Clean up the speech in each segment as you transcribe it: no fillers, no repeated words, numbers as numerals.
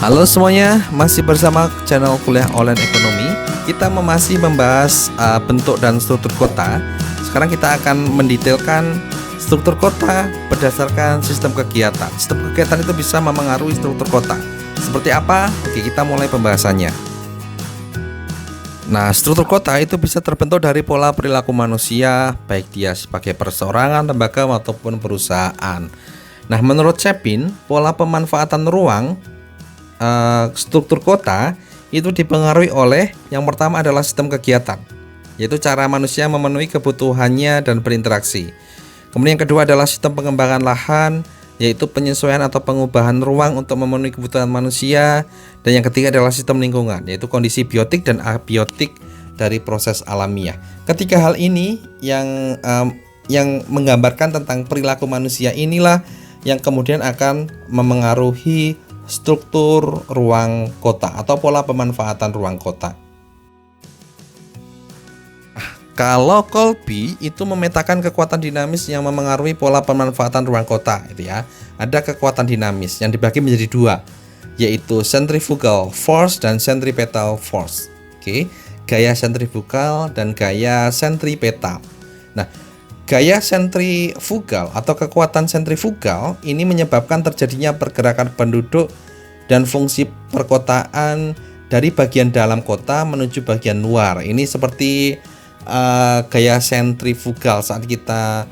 Halo semuanya, masih bersama channel Kuliah Online Ekonomi. Kita masih membahas bentuk dan struktur kota. Sekarang kita akan mendetailkan struktur kota berdasarkan sistem kegiatan. Sistem kegiatan itu bisa memengaruhi struktur kota. Seperti apa? Oke, kita mulai pembahasannya. Nah, struktur kota itu bisa terbentuk dari pola perilaku manusia, baik dia sebagai perseorangan, lembaga, maupun perusahaan. Nah, menurut Chapin, pola pemanfaatan ruang struktur kota itu dipengaruhi oleh yang pertama adalah sistem kegiatan, yaitu cara manusia memenuhi kebutuhannya dan berinteraksi. Kemudian yang kedua adalah sistem pengembangan lahan, yaitu penyesuaian atau pengubahan ruang untuk memenuhi kebutuhan manusia. Dan yang ketiga adalah sistem lingkungan, yaitu kondisi biotik dan abiotik dari proses alamiah. Ketiga hal ini yang menggambarkan tentang perilaku manusia inilah yang kemudian akan memengaruhi struktur ruang kota atau pola pemanfaatan ruang kota. Kalau Kolbe itu memetakan kekuatan dinamis yang memengaruhi pola pemanfaatan ruang kota, itu ya. Ada kekuatan dinamis yang dibagi menjadi dua, yaitu centrifugal force dan centripetal force. Oke, gaya sentrifugal dan gaya sentripetal. Nah, gaya sentrifugal atau kekuatan sentrifugal ini menyebabkan terjadinya pergerakan penduduk dan fungsi perkotaan dari bagian dalam kota menuju bagian luar. Ini seperti gaya sentrifugal saat kita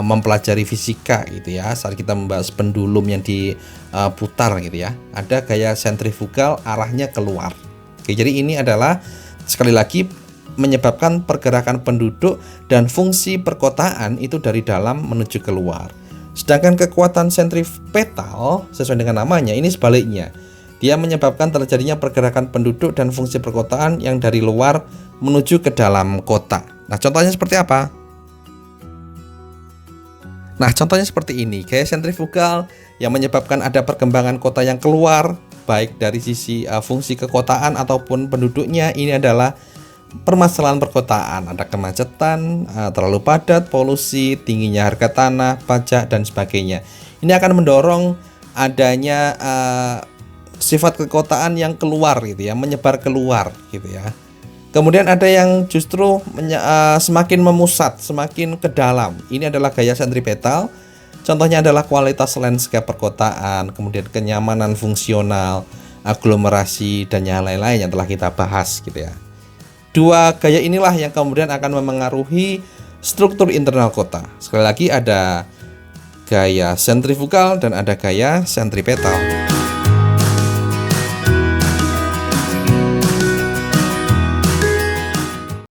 mempelajari fisika gitu ya, saat kita membahas pendulum yang diputar gitu ya. Ada gaya sentrifugal arahnya keluar. Oke, jadi ini adalah sekali lagi menyebabkan pergerakan penduduk dan fungsi perkotaan itu dari dalam menuju keluar. Sedangkan kekuatan sentripetal sesuai dengan namanya ini sebaliknya. Dia menyebabkan terjadinya pergerakan penduduk dan fungsi perkotaan yang dari luar menuju ke dalam kota. Nah, contohnya seperti apa? Nah, contohnya seperti ini. Gaya sentrifugal yang menyebabkan ada perkembangan kota yang keluar baik dari sisi fungsi kekotaan ataupun penduduknya. Ini adalah permasalahan perkotaan, ada kemacetan, terlalu padat, polusi, tingginya harga tanah, pajak dan sebagainya. Ini akan mendorong adanya sifat kekotaan yang keluar gitu ya, menyebar keluar gitu ya. Kemudian ada yang justru semakin memusat, semakin ke dalam. Ini adalah gaya sentripetal. Contohnya adalah kualitas landscape perkotaan, kemudian kenyamanan fungsional, aglomerasi dan yang lain-lain yang telah kita bahas gitu ya. Dua gaya inilah yang kemudian akan memengaruhi struktur internal kota. Sekali lagi ada gaya sentrifugal dan ada gaya sentripetal.